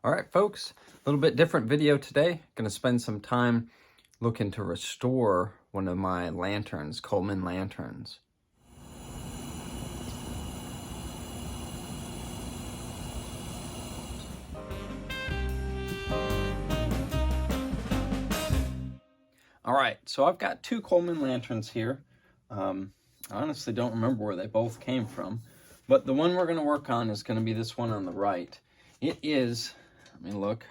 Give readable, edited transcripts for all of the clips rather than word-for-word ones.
All right, folks, a little bit different video today. Going to spend some time looking to restore one of my lanterns, Coleman lanterns. All right, so I've got two Coleman lanterns here. I honestly don't remember where they both came from, but the one we're going to work on is going to be this one on the right. It is, let me look,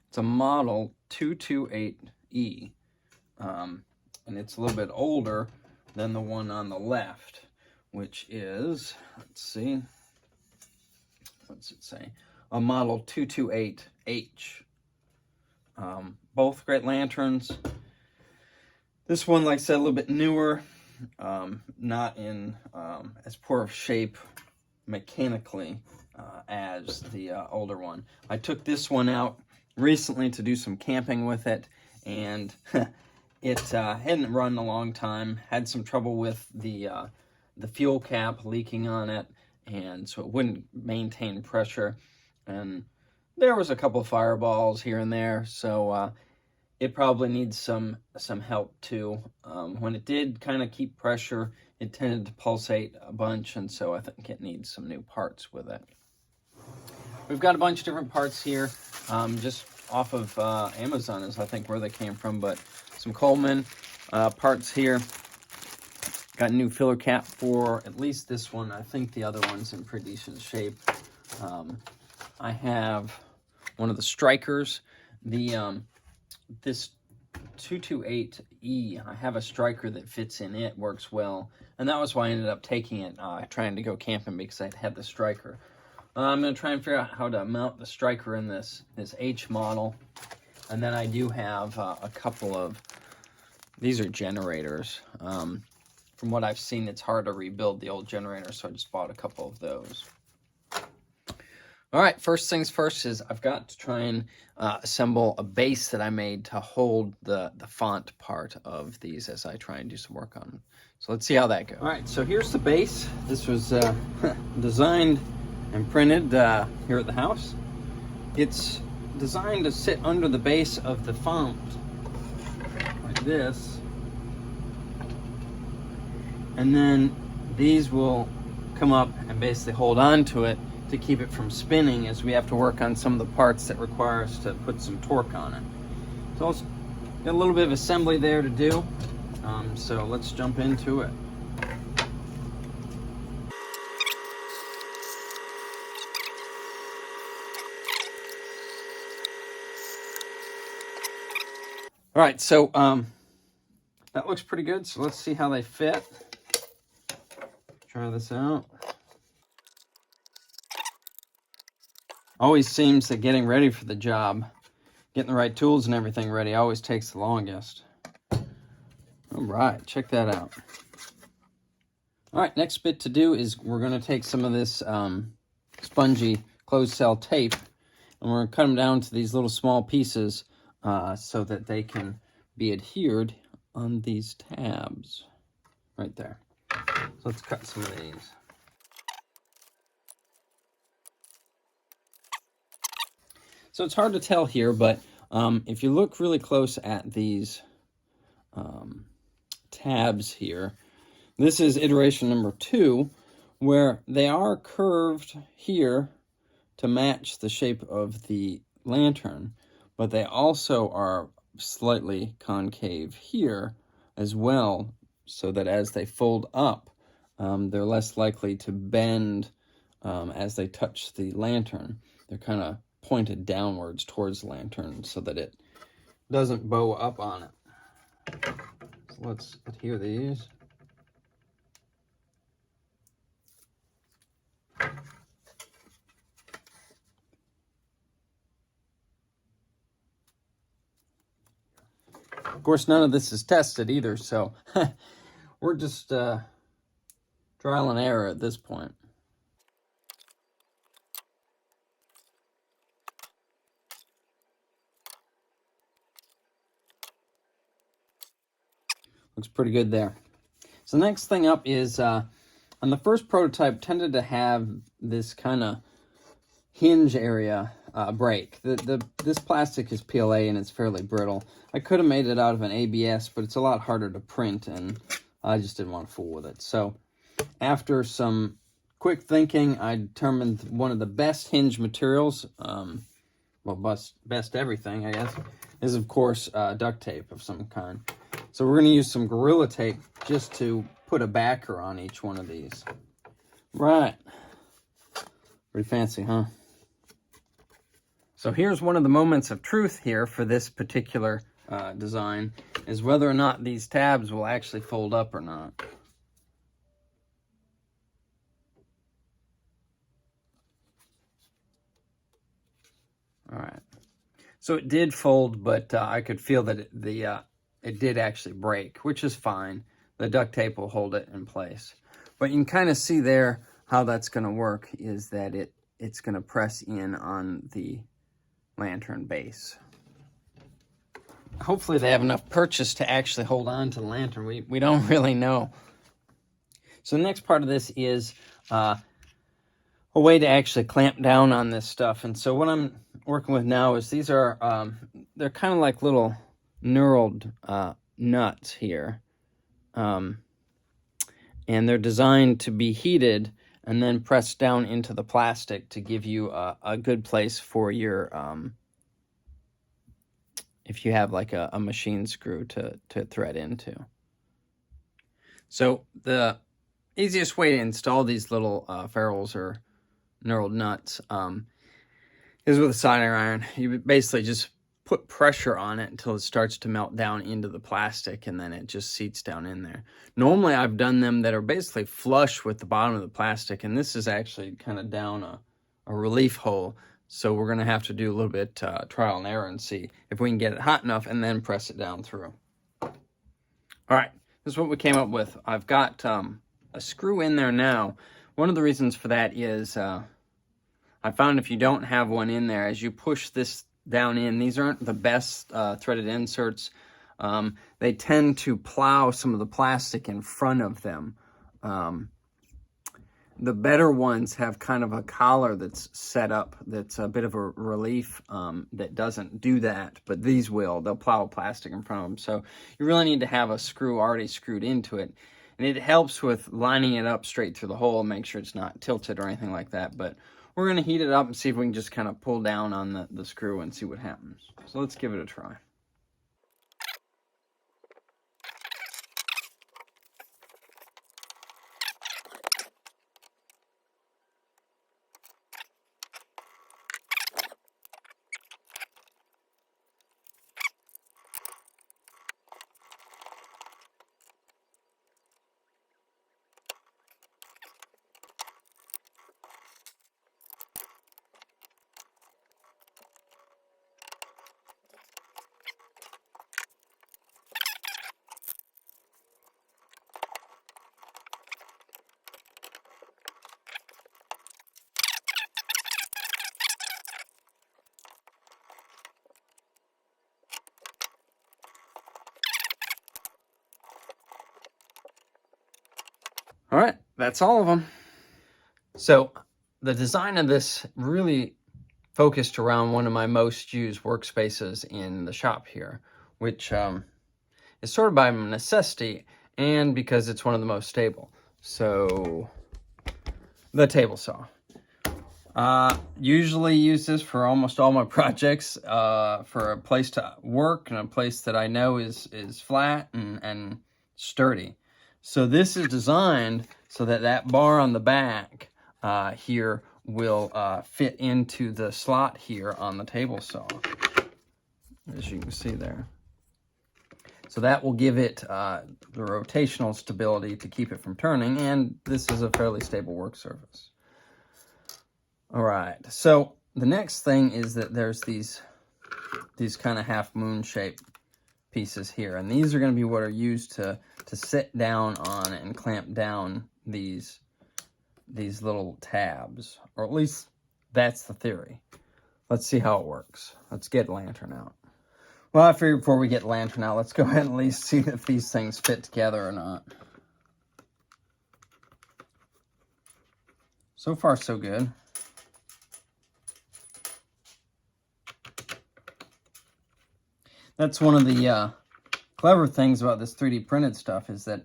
it's a model 228E, and it's a little bit older than the one on the left, which is, let's see, what's it say? A model 228H. Both great lanterns. This one, like I said, a little bit newer, not in as poor of shape mechanically as the older one. I took this one out recently to do some camping with it, and it hadn't run a long time. Had some trouble with the fuel cap leaking on it, and so it wouldn't maintain pressure. And there was a couple of fireballs here and there, so it probably needs some help too. When it did kind of keep pressure, it tended to pulsate a bunch, and so I think it needs some new parts with it. We've got a bunch of different parts here, just off of Amazon is I think where they came from, but some Coleman parts here. Got a new filler cap for at least this one. I think the other one's in pretty decent shape. I have one of the strikers. This 228E, I have a striker that fits in it, works well, and that was why I ended up taking it, trying to go camping because I had the striker. I'm going to try and figure out how to mount the striker in this H model, and then I do have a couple of, these are generators. From what I've seen, it's hard to rebuild the old generator, so I just bought a couple of those. All right, first things first is I've got to try and assemble a base that I made to hold the font part of these as I try and do some work on them. So let's see how that goes. All right, so here's the base. This was designed and printed here at the house. It's designed to sit under the base of the font, like this. And then these will come up and basically hold on to it to keep it from spinning, as we have to work on some of the parts that require us to put some torque on it. So got a little bit of assembly there to do, so let's jump into it. All right, so that looks pretty good, so let's see how they fit. Try this out. Always seems that getting ready for the job, getting the right tools and everything ready, always takes the longest. All right, check that out. All right, next bit to do is we're going to take some of this spongy closed cell tape, and we're going to cut them down to these little small pieces so that they can be adhered on these tabs right there. So let's cut some of these. So it's hard to tell here, but if you look really close at these tabs here, this is iteration number 2, where they are curved here to match the shape of the lantern, but they also are slightly concave here as well, so that as they fold up, they're less likely to bend as they touch the lantern. They're kind of pointed downwards towards the lantern so that it doesn't bow up on it. So let's adhere these. Of course, none of this is tested either, so we're just trial and error at this point. Looks pretty good there. So the next thing up is, on the first prototype, tended to have this kind of hinge area break. This plastic is PLA and it's fairly brittle. I could have made it out of an ABS, but it's a lot harder to print, and I just didn't want to fool with it. So after some quick thinking, I determined one of the best hinge materials, well, best everything, I guess, is, of course, duct tape of some kind. So we're going to use some Gorilla Tape just to put a backer on each one of these. Right. Pretty fancy, huh? So here's one of the moments of truth here for this particular design, is whether or not these tabs will actually fold up or not. All right. So it did fold, but I could feel that it did actually break, which is fine. The duct tape will hold it in place. But you can kind of see there how that's going to work, is that it's going to press in on the lantern base. Hopefully they have enough purchase to actually hold on to the lantern. We don't really know. So the next part of this is a way to actually clamp down on this stuff. And so what I'm working with now is these are, they're kind of like little knurled nuts here. And they're designed to be heated and then pressed down into the plastic to give you a good place for your, if you have like a machine screw to thread into. So the easiest way to install these little ferrules or knurled nuts is with a soldering iron. You basically just put pressure on it until it starts to melt down into the plastic, and then it just seats down in there. Normally I've done them that are basically flush with the bottom of the plastic, and this is actually kind of down a relief hole. So we're going to have to do a little bit trial and error and see if we can get it hot enough and then press it down through. All right, this is what we came up with. I've got a screw in there now. One of the reasons for that is I found if you don't have one in there, as you push this down in, these aren't the best threaded inserts. They tend to plow some of the plastic in front of them. The better ones have kind of a collar that's set up that's a bit of a relief that doesn't do that, but these will. They'll plow plastic in front of them. So you really need to have a screw already screwed into it. And it helps with lining it up straight through the hole, make sure it's not tilted or anything like that. But we're going to heat it up and see if we can just kind of pull down on the screw and see what happens. So let's give it a try. All right, that's all of them. So the design of this really focused around one of my most used workspaces in the shop here, which is sort of by necessity and because it's one of the most stable. So the table saw. Usually use this for almost all my projects, for a place to work and a place that I know is flat and sturdy. So this is designed so that that bar on the back here will fit into the slot here on the table saw, as you can see there. So that will give it the rotational stability to keep it from turning, and this is a fairly stable work surface. All right, so the next thing is that there's these kind of half moon shaped pieces here, and these are going to be what are used to sit down on and clamp down these little tabs, or at least that's the theory. Let's see how it works. Let's get lantern out. Well, I figured before we get lantern out, let's go ahead and at least see if these things fit together or not. So far, so good. That's one of the clever things about this 3D printed stuff, is that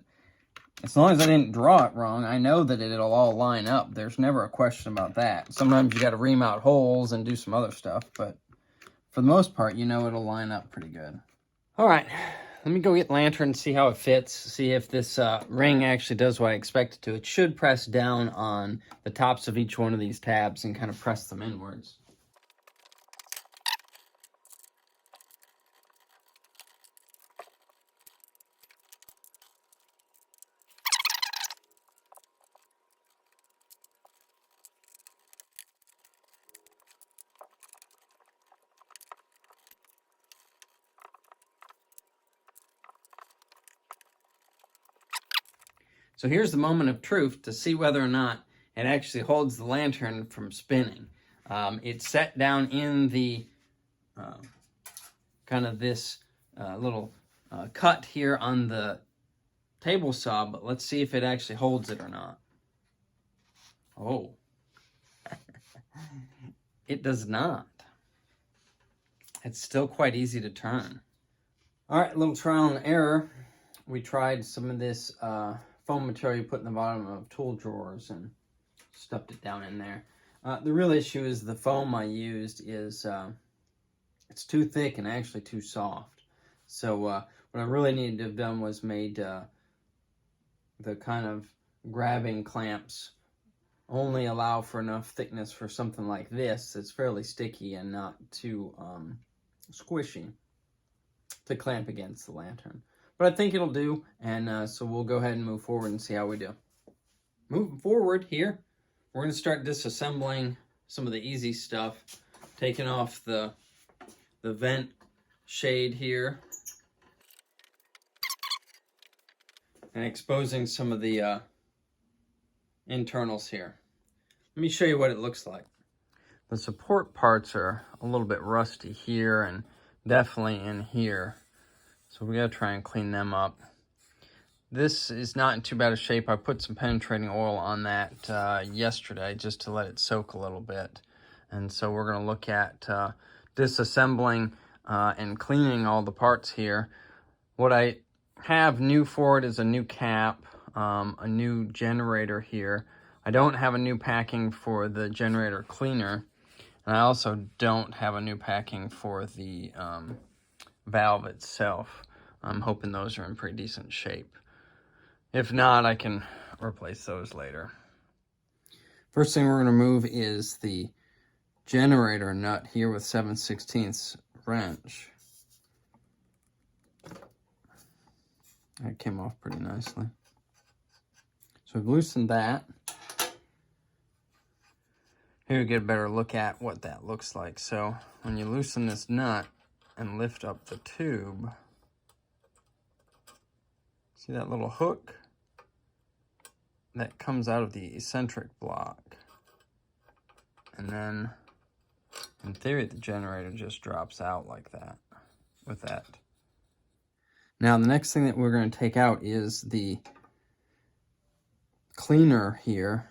as long as I didn't draw it wrong, I know that it'll all line up. There's never a question about that. Sometimes you got to ream out holes and do some other stuff, but for the most part, you know it'll line up pretty good. All right, let me go get the lantern and see how it fits, see if this ring actually does what I expect it to. It should press down on the tops of each one of these tabs and kind of press them inwards. So here's the moment of truth to see whether or not it actually holds the lantern from spinning. It's set down in the kind of this little cut here on the table saw, but let's see if it actually holds it or not. Oh, it does not. It's still quite easy to turn. All right, a little trial and error. We tried some of this foam material you put in the bottom of tool drawers and stuffed it down in there. The real issue is the foam I used is it's too thick and actually too soft. So what I really needed to have done was made the kind of grabbing clamps only allow for enough thickness for something like this that's fairly sticky and not too squishy to clamp against the lantern. But I think it'll do, and so we'll go ahead and move forward and see how we do. Moving forward here, we're going to start disassembling some of the easy stuff, taking off the vent shade here, and exposing some of the internals here. Let me show you what it looks like. The support parts are a little bit rusty here and definitely in here, so we got to try and clean them up. This is not in too bad a shape. I put some penetrating oil on that yesterday just to let it soak a little bit. And so we're going to look at disassembling and cleaning all the parts here. What I have new for it is a new cap, a new generator here. I don't have a new packing for the generator cleaner, and I also don't have a new packing for the valve itself. I'm hoping those are in pretty decent shape. If not, I can replace those later. First thing we're going to move is the generator nut here with 7/16 wrench. That came off pretty nicely. So we've loosened that. Here we get a better look at what that looks like. So when you loosen this nut and lift up the tube, see that little hook? That comes out of the eccentric block. And then, in theory, the generator just drops out like that, with that. Now, the next thing that we're going to take out is the cleaner here,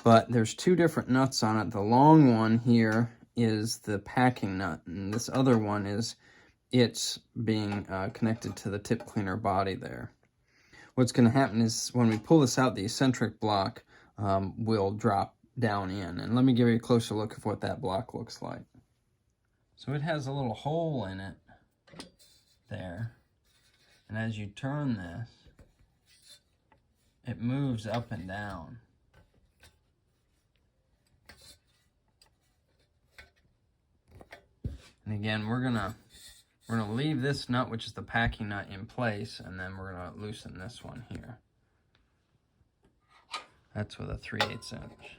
but there's two different nuts on it. The long one here is the packing nut, and this other one is it's being connected to the tip cleaner body there. What's going to happen is when we pull this out, the eccentric block will drop down in. And let me give you a closer look of what that block looks like. So it has a little hole in it there. And as you turn this, it moves up and down. And again, we're gonna leave this nut, which is the packing nut, in place, and then we're gonna loosen this one here. That's with a 3/8 inch.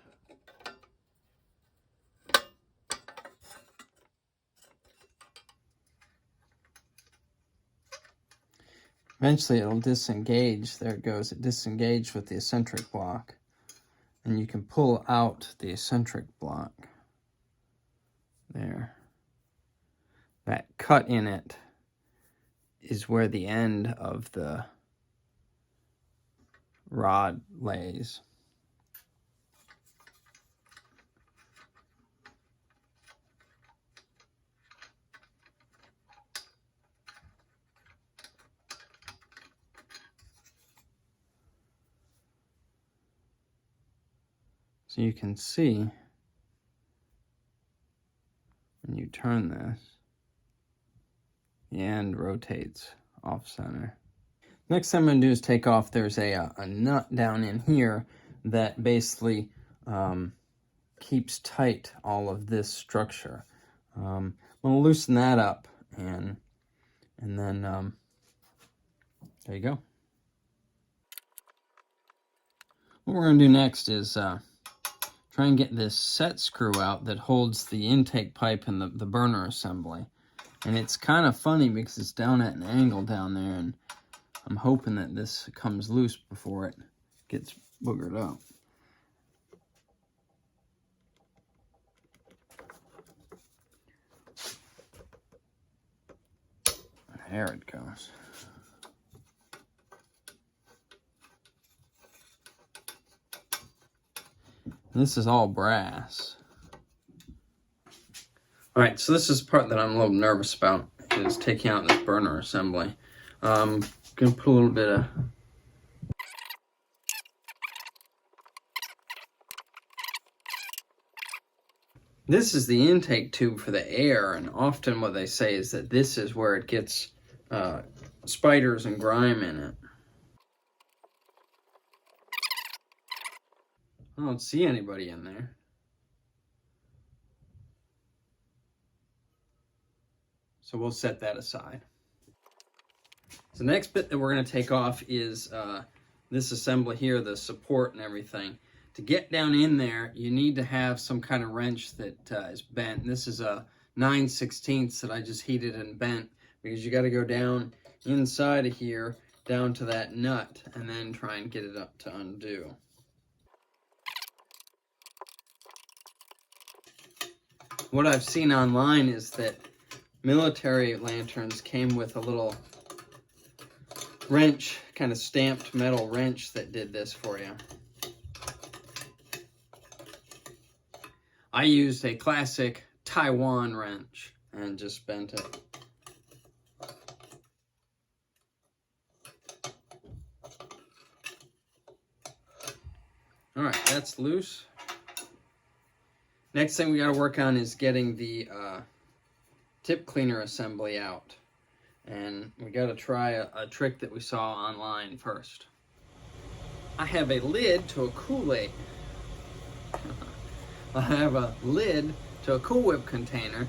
Eventually it'll disengage. There it goes. It disengaged with the eccentric block. And you can pull out the eccentric block. There. That cut in it is where the end of the rod lays. So you can see when you turn this, the end rotates off center. Next thing I'm going to do is take off, there's a nut down in here that basically keeps tight all of this structure. I'm going to loosen that up, and then there you go. What we're going to do next is try and get this set screw out that holds the intake pipe and the burner assembly. And it's kind of funny because it's down at an angle down there, and I'm hoping that this comes loose before it gets boogered up. There it goes. This is all brass. All right, so this is the part that I'm a little nervous about, is taking out this burner assembly. I'm gonna put a little bit of this is the intake tube for the air, and often what they say is that this is where it gets spiders and grime in it. I don't see anybody in there. So we'll set that aside. So the next bit that we're going to take off is this assembly here, the support and everything. To get down in there, you need to have some kind of wrench that is bent. This is a 9/16 that I just heated and bent, because you got to go down inside of here, down to that nut, and then try and get it up to undo. What I've seen online is that military lanterns came with a little wrench, kind of stamped metal wrench that did this for you. I used a classic Taiwan wrench and just bent it. All right, that's loose. Next thing we got to work on is getting the tip cleaner assembly out. And we got to try a trick that we saw online first. I have a lid to a Kool-Aid. I have a lid to a Cool Whip container,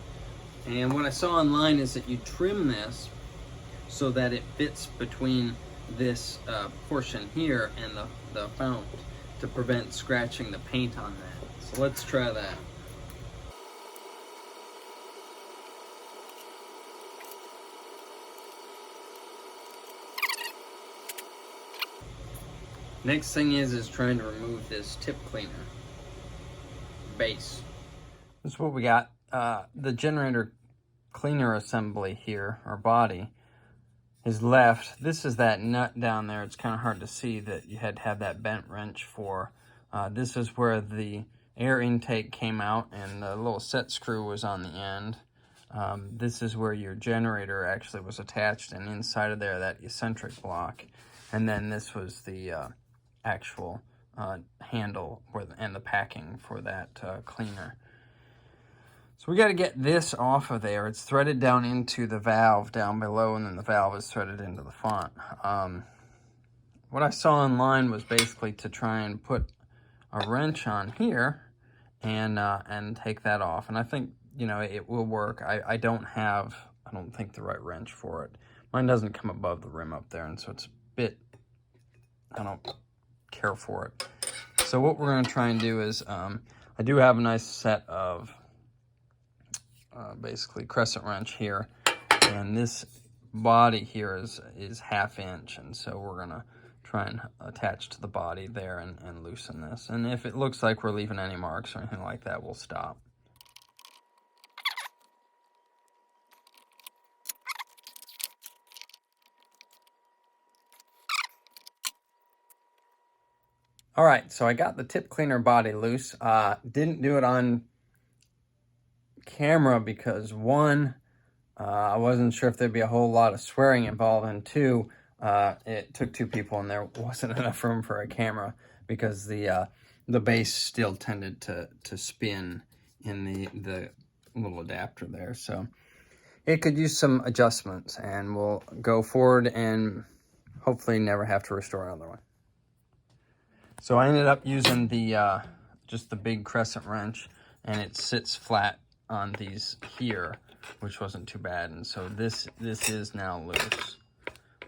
and what I saw online is that you trim this so that it fits between this portion here and the fount to prevent scratching the paint on that. So let's try that. Next thing is trying to remove this tip cleaner base. This is what we got. The generator cleaner assembly here, or body, is left. This is that nut down there. It's kind of hard to see that you had to have that bent wrench for. This is where the air intake came out, and the little set screw was on the end. This is where your generator actually was attached, and inside of there, that eccentric block. And then this was the actual handle and the packing for that cleaner. So we got to get this off of there. It's threaded down into the valve down below, and then the valve is threaded into the font. What I saw online was basically to try and put a wrench on here and take that off. And I think, you know, it will work. I don't think the right wrench for it. Mine doesn't come above the rim up there, and so it's a bit, I don't care for it. So what we're going to try and do is, I do have a nice set of basically crescent wrench here, and this body here is 1/2 inch, and so we're going to try and attach to the body there and loosen this. And if it looks like we're leaving any marks or anything like that, we'll stop. All right, so I got the tip cleaner body loose. Didn't do it on camera because, one, I wasn't sure if there'd be a whole lot of swearing involved, and two, it took 2 people and there wasn't enough room for a camera because the the base still tended to spin in the little adapter there. So it could use some adjustments, and we'll go forward and hopefully never have to restore another one. So I ended up using the just the big crescent wrench, and it sits flat on these here, which wasn't too bad. And so this is now loose.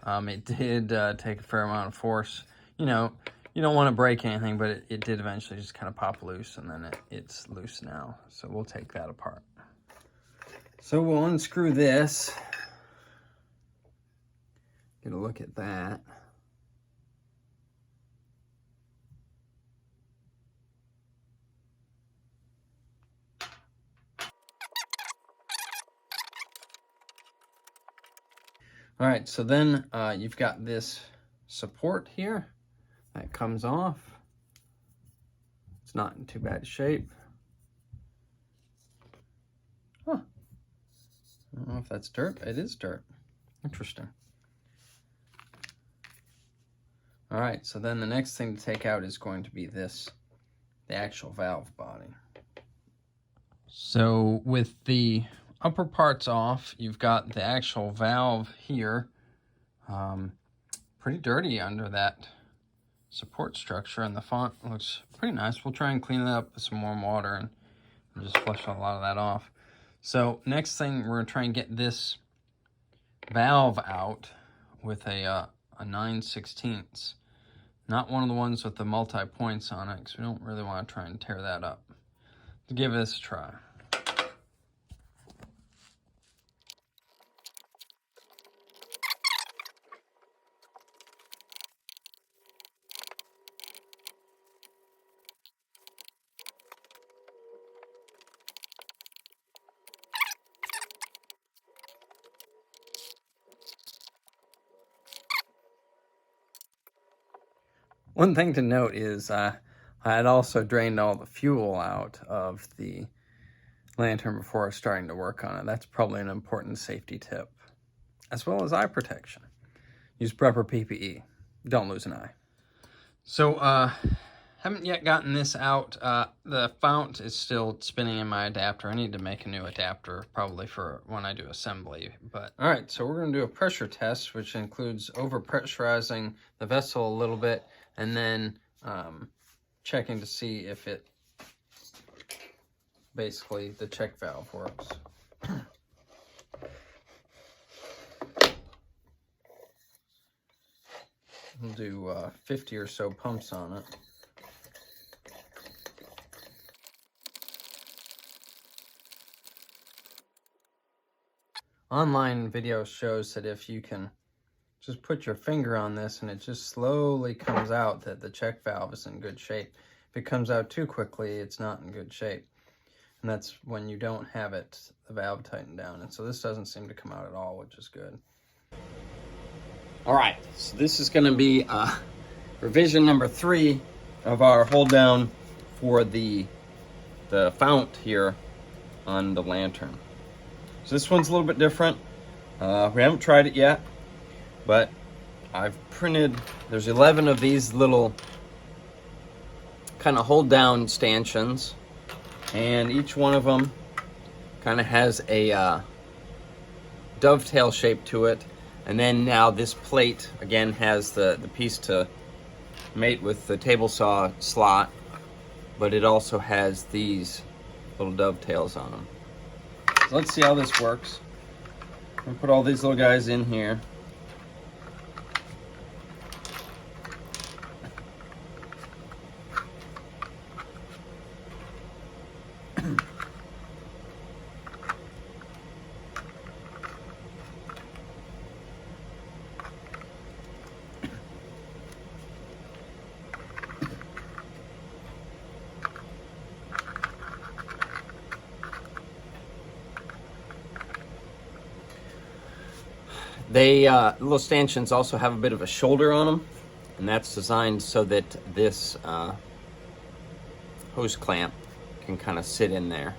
It did take a fair amount of force. You know, you don't want to break anything, but it did eventually just kind of pop loose, and then it's loose now. So we'll take that apart. So we'll unscrew this. Get a look at that. All right, so then you've got this support here that comes off. It's not in too bad shape. Huh. I don't know if that's dirt. It is dirt. Interesting. All right, so then the next thing to take out is going to be this, the actual valve body. So with the upper parts off, you've got the actual valve here. Pretty dirty under that support structure, and the font looks pretty nice. We'll try and clean it up with some warm water and just flush a lot of that off. So next thing, we're gonna try and get this valve out with a 9/16. Not one of the ones with the multi-points on it, because we don't really want to try and tear that up. Let's give this a try. One thing to note is I had also drained all the fuel out of the lantern before starting to work on it. That's probably an important safety tip, as well as eye protection. Use proper PPE. Don't lose an eye. So, haven't yet gotten this out. The fount is still spinning in my adapter. I need to make a new adapter, probably for when I do assembly. But all right, so we're going to do a pressure test, which includes over-pressurizing the vessel a little bit, and then checking to see if it, basically, the check valve works. We'll do 50 or so pumps on it. Online video shows that if you can just put your finger on this and it just slowly comes out, that the check valve is in good shape. If it comes out too quickly, it's not in good shape. And that's when you don't have it, the valve tightened down. And so this doesn't seem to come out at all, which is good. All right, so this is going to be revision number 3 of our hold down for the fount here on the lantern. So this one's a little bit different. We haven't tried it yet, but I've printed, there's 11 of these little kind of hold down stanchions, and each one of them kind of has a dovetail shape to it. And then now this plate again has the piece to mate with the table saw slot, but it also has these little dovetails on them. So let's see how this works. I'm gonna put all these little guys in here. They little stanchions also have a bit of a shoulder on them, and that's designed so that this hose clamp can kind of sit in there.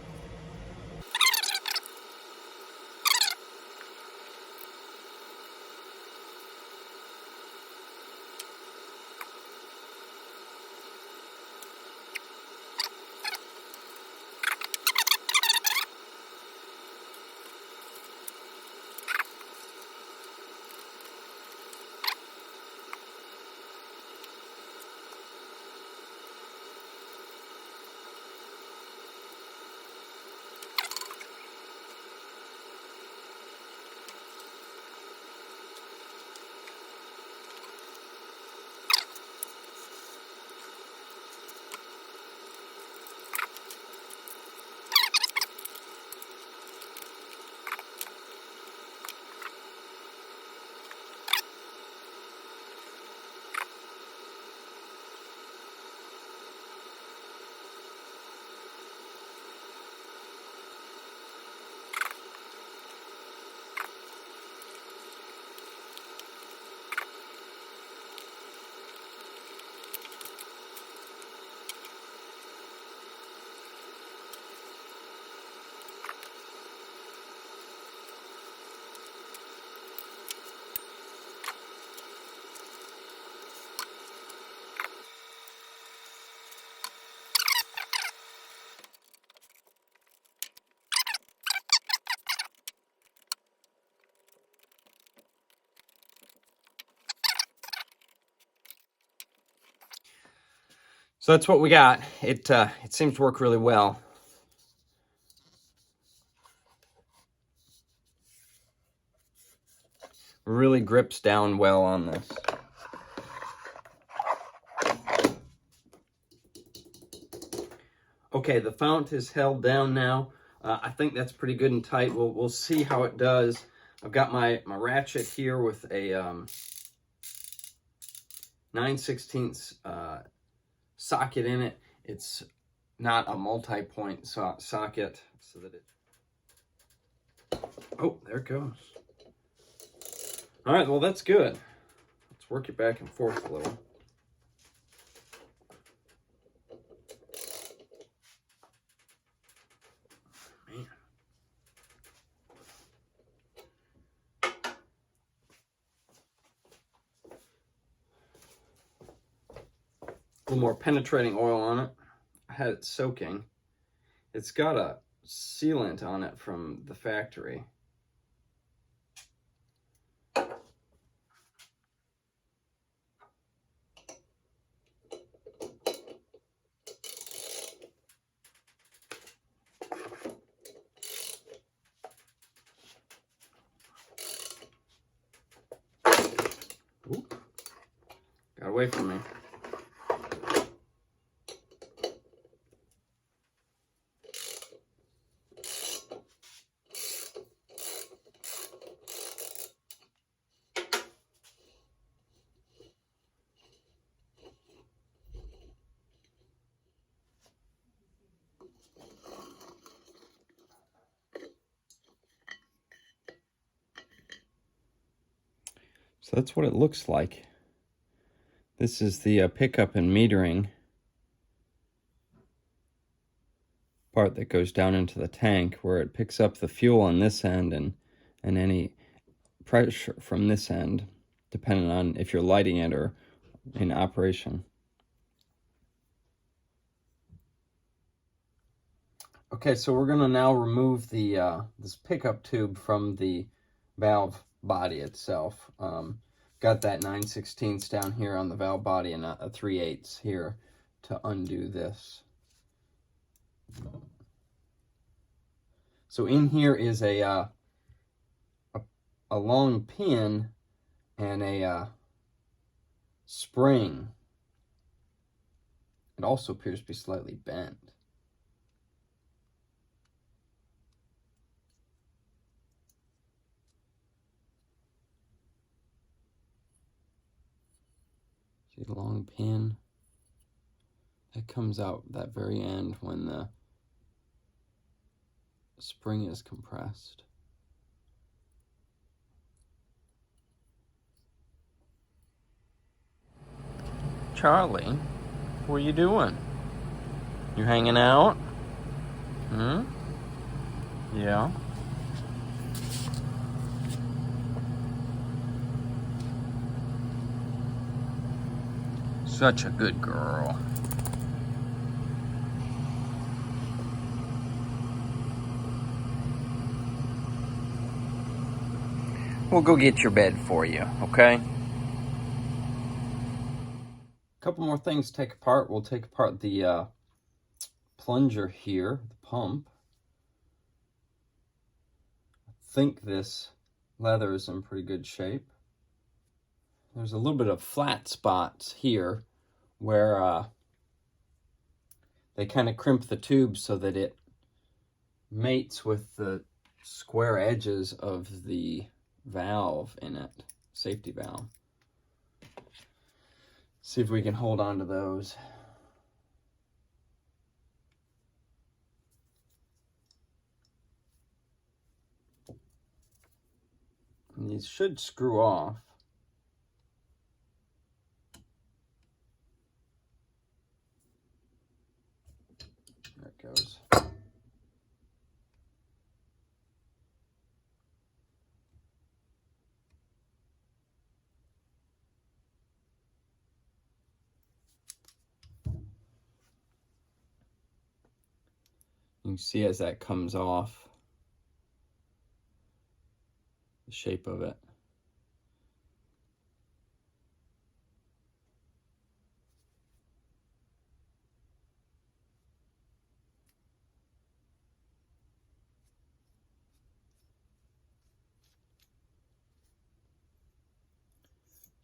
So that's what we got. It seems to work really well. Really grips down well on this. Okay, the fount is held down now. I think that's pretty good and tight. We'll see how it does. I've got my ratchet here with a 9/16 socket in it. It's not a multi-point socket, so that it... Oh, there it goes. All right, well, that's good. Let's work it back and forth a little. Man. A little more penetrating oil on it. I had it soaking. It's got a sealant on it from the factory. Oop. Got away from me. So that's what it looks like. This is the pickup and metering part that goes down into the tank, where it picks up the fuel on this end and any pressure from this end, depending on if you're lighting it or in operation. Okay, so we're gonna now remove the this pickup tube from the valve body itself. Got that 9/16 down here on the valve body and a 3/8 here to undo this. So in here is a long pin and a spring. It also appears to be slightly bent. See the long pin? That comes out that very end when the spring is compressed. Charlie, what are you doing? You hanging out? Hmm? Yeah. Such a good girl. We'll go get your bed for you, okay? A couple more things to take apart. We'll take apart the plunger here, the pump. I think this leather is in pretty good shape. There's a little bit of flat spots here where they kind of crimp the tube so that it mates with the square edges of the valve in it, safety valve. See if we can hold on to those. And these should screw off. There it goes. You can see as that comes off, the shape of it.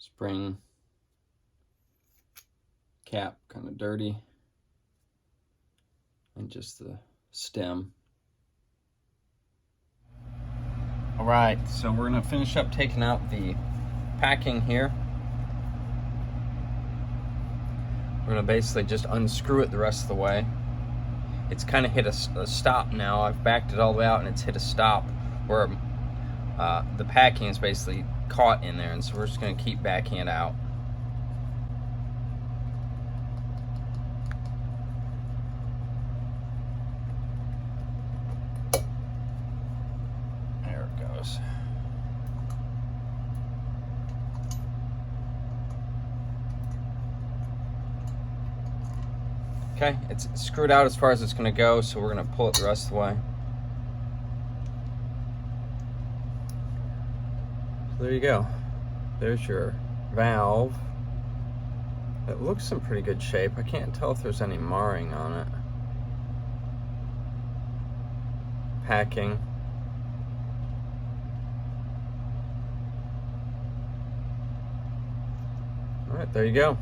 Spring cap kind of dirty, and just the stem. All right, so we're gonna finish up taking out the packing here. We're gonna basically just unscrew it the rest of the way. It's kind of hit a stop now. I've backed it all the way out and it's hit a stop where the packing is basically caught in there, and so we're just gonna keep backing it out. There it goes. Okay, it's screwed out as far as it's gonna go, so we're gonna pull it the rest of the way. So there you go. There's your valve. It looks in pretty good shape. I can't tell if there's any marring on it. Packing. All right, there you go.